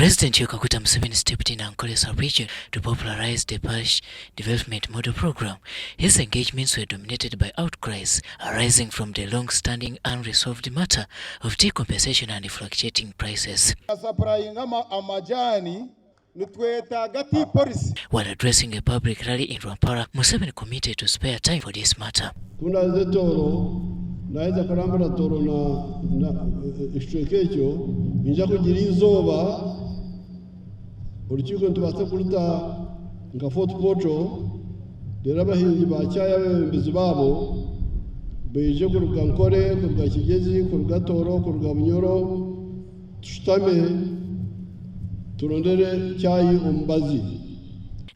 President Yoweri Kaguta Museveni stepped in Ankole sub-region to popularize the Parish development model program. His engagements were dominated by outcries arising from the long-standing unresolved matter of tea compensation and fluctuating prices. While addressing a public rally in Rwampara, Museveni committed to spare time for this matter. Naweza kurambura toro na ekicwekecho inja kugira izoba urukiko ntubase kuruta nga Fort Portal rero abahinzi bacyaya bembizi babo beje kuruga Ankole kuruga Kigezi kuruga Toro kuruga Bunyoro tushitame turondere cyayi umbazi.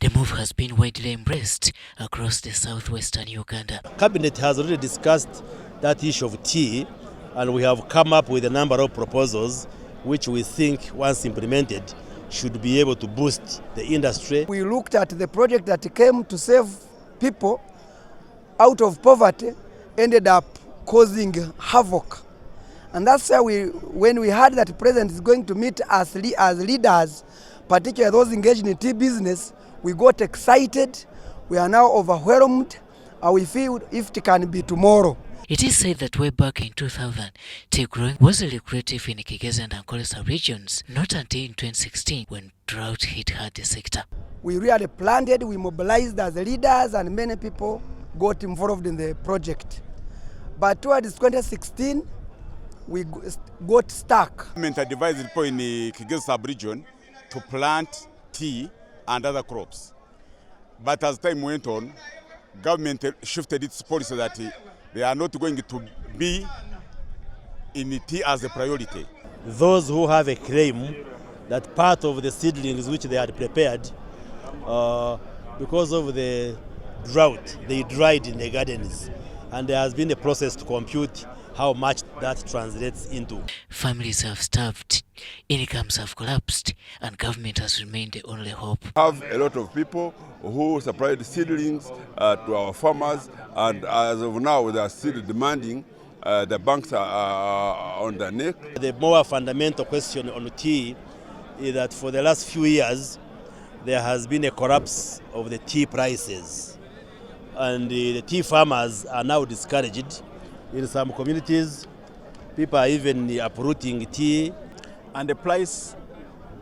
The move has been widely embraced across the southwestern Uganda. Cabinet has already discussed that issue of tea, and we have come up with a number of proposals which we think, once implemented, should be able to boost the industry. We looked at the project that came to save people out of poverty, ended up causing havoc. And that's why when we heard that the President is going to meet as leaders, particularly those engaged in tea business, we got excited. We are now overwhelmed, and we feel if it can be tomorrow. It is said that way back in 2000, tea growing was lucrative in Kigezi and Ankole sub-regions, not until in 2016 when drought hit hard the sector. We really planted, we mobilized as leaders, and many people got involved in the project. But towards 2016, we got stuck. Government advised people in the Kigezi sub-region to plant tea and other crops. But as time went on, government shifted its policy that they are not going to be in tea as a priority. Those who have a claim that part of the seedlings which they had prepared, because of the drought, they dried in the gardens. And there has been a process to compute how much that translates into. Families have starved, incomes have collapsed, and government has remained the only hope. We have a lot of people who supplied seedlings to our farmers, and as of now they are still demanding. The banks are on their neck. The more fundamental question on tea is that for the last few years there has been a collapse of the tea prices, and the tea farmers are now discouraged. In some communities, people are even uprooting tea. And the price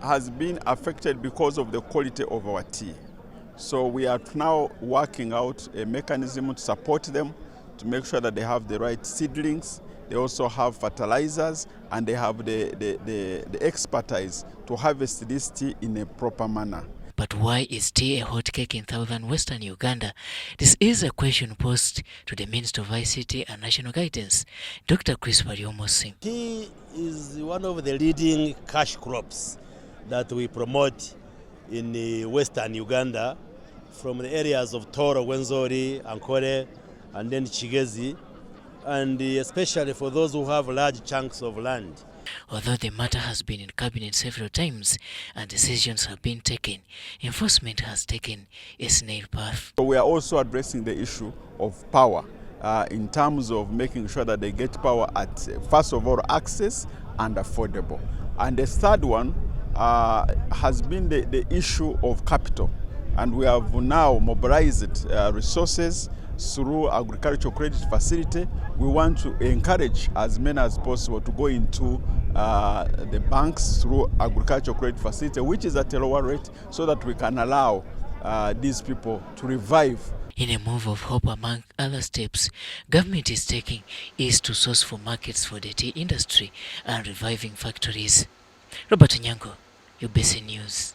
has been affected because of the quality of our tea. So we are now working out a mechanism to support them, to make sure that they have the right seedlings, they also have fertilizers, and they have the expertise to harvest this tea in a proper manner. But why is tea a hot cake in southern western Uganda? This is a question posed to the Minister of ICT and National Guidance, Dr. Parish. Tea is one of the leading cash crops that we promote in western Uganda, from the areas of Toro, Wenzori, Ankole, and then Kigezi, and especially for those who have large chunks of land. Although the matter has been in cabinet several times and decisions have been taken, enforcement has taken a snail path. So we are also addressing the issue of power in terms of making sure that they get power at, first of all, access and affordable. And the third one has been the issue of capital. And we have now mobilized resources through agricultural credit facility. We want to encourage as many as possible to go into the banks through agricultural credit facility, which is at a lower rate, so that we can allow these people to revive. In a move of hope, among other steps government is taking is to source for markets for the tea industry and reviving factories. Robert Nyango, UBC News.